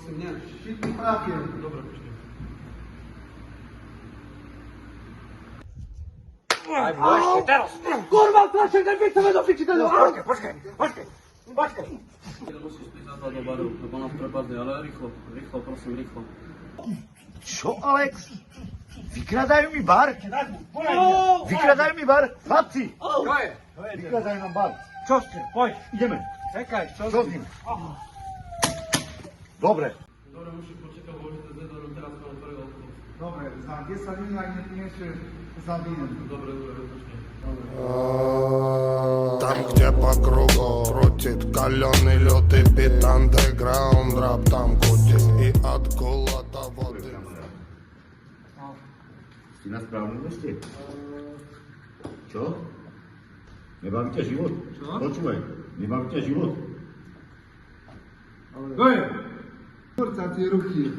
Prosím, nie. Šitný papier. Dobre, počkaj. Aj ešte teraz. Kurva, tlaček, daj pičové do piči, daj do... Počkaj. Musíš prísť nazad do baru, lebo nás prepadne, ale rýchlo, prosím, rýchlo. Čo, Alex? Vykradajú mi bar? Vykradajú mi bar? Chlapci! Čo je? Vykradajú nám bar. Čo ste? Poď. Ideme. Čekaj, Čo s ním? Dobre. Dobre, musíš počekať, bo už s Edorom teraz to otvoril autobus. Dobre, za 10 minút, ak neprinesieš, zabíjem. Dobre, počkaj. Там, где по кругу крутит каленый лед и бит андеграунд рэп там крутит и от голода воды. Si na správnom meste? Čo? Nebaví ťa život? Čo? Počúvaj, nebaví ťa život? To je. Kurca ti ruky.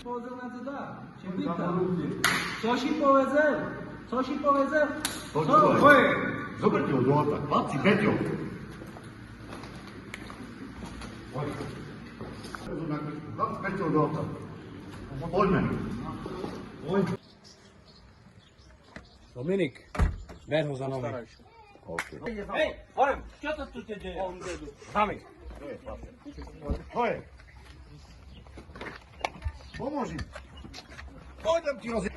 Povedzel na to dá. Čo pýtam? Což im povedzel? Počúvaj. To je. Zoberte ho do auta. Chlapci, Peťo. Poď. Chlapci, Peťo do auta. Poďme. Dominik, ber ho za nohy. OK. Hej, Orem, čo to tu te deje? Zami. To je. Pomôž im. Poďam ti rozjeb...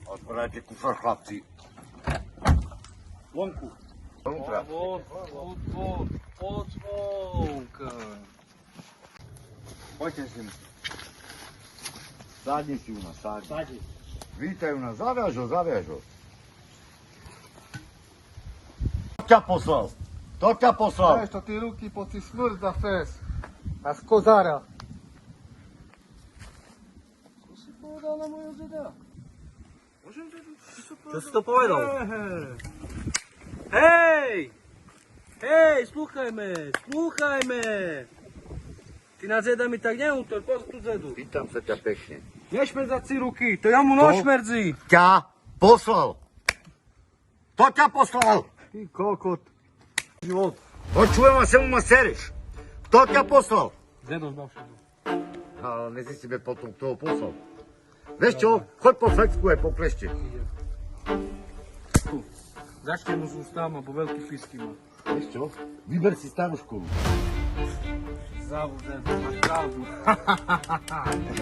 Otvorajte kufr, chlapci. Vonku. Vnútra. Od zvonka. Poďte si. Sadni si u nás, sadni. Sadni. Vítaj u nás, zaviaž ho. To ťa poslal. Daj to ti ruky, po ti smrť za fes. A z kozara. Co si povedal na mojho deda? Čo si to povedal? Hej! Slúchajme! Ty na deda mi tak neútoľ, pozor tu dedu. Pýtam sa ťa pekne. Nešmerdza si ruky, to ja mu nošmerdzi. Ťa poslal. To ťa poslal. Ty kokot. Život. Počujem a sem ma sereš. To ťa poslal. Dedo znal všetko. Ale nezistíme potom, kto ho poslal. Vieš čo? Choď po flecku aj po klešte. Začne mu z ústama, bo veľký fisky má. Vieš čo? Vyber si starú školu. Závodem, máš pravdu. A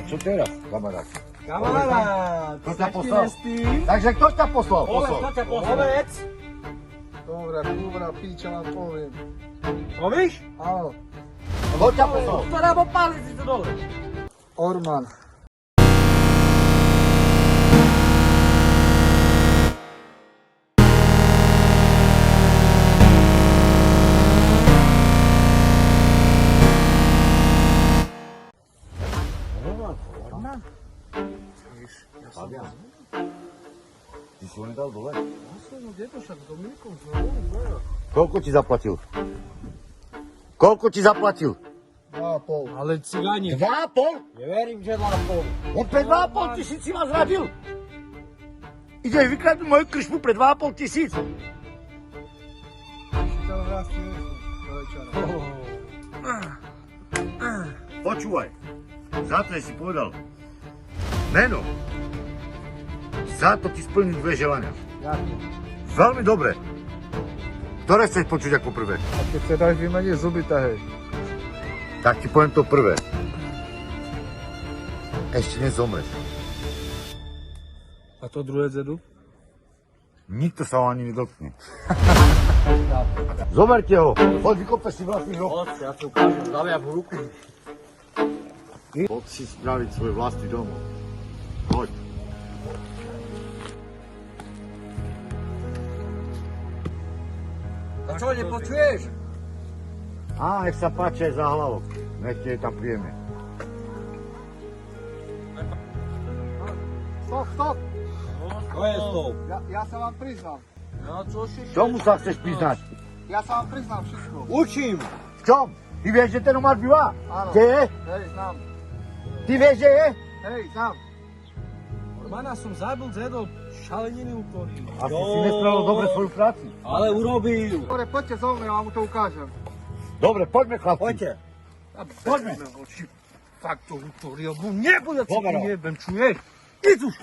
čo teraz, kamarát? Kamarát, Kto ťa poslal? s tým? Takže kto ťa poslal? Ťa poslal? Povedz. Dobre, kurva, píča vám poviem. Povíš? Áno. Kto ťa poslal? Ktorá bo páli si to dole. Orman. Fabian, ty si ho nedal dole? Kde to však s Dominikom znovu? Koľko ti zaplatil? 2,5. Ale cigáni. 2,5? Neverím, že 2,5. On pre 2,5 tisíc si ma zradil. Ideš vykradnúť moju kršpu pre 2,5 tisíc. Ešte tam raz ti do večera. Počúvaj, za to si povedal meno. Za to ti splním dve želania. Jaké? Veľmi dobre. Ktoré chceš počuť ako prvé? A keď sa dáš vymeniť zuby, tak hej. Tak ti poviem to prvé. Ešte nezomreš. A to druhé dedu? Nikto sa ho ani nedotkne. Zoberte ho. Poď vykope si vlastný roh. Poď, ja ti ukážem, zaviav ruku. Poď si spraviť svoj vlastný domov. Poď. A čo, nepočuješ? Á, nech sa páči aj za hlavok. Nech ti je tam príjemne. Stop. To je stop. Ja sa vám priznám. No čo si? Čomu sa chceš priznať? Ja sa vám priznám všetko. Učím. V čom? Ty vieš, že ten Omar býva? Áno. Kde je? Hej, znám. Ty vieš, že je? Hej, znám. Normálne som zabil dedo Šalene neutvoril. Asi si nespravil dobre svoju prácu. Ale urobil. Dobre, poďte so mnou, ja vám to ukážem. Dobre, poďme chlapci. Poďte. Poďme. Fakt to utvoril, bo nebude, co Dobre. tu jebem, čuješ? Idź už.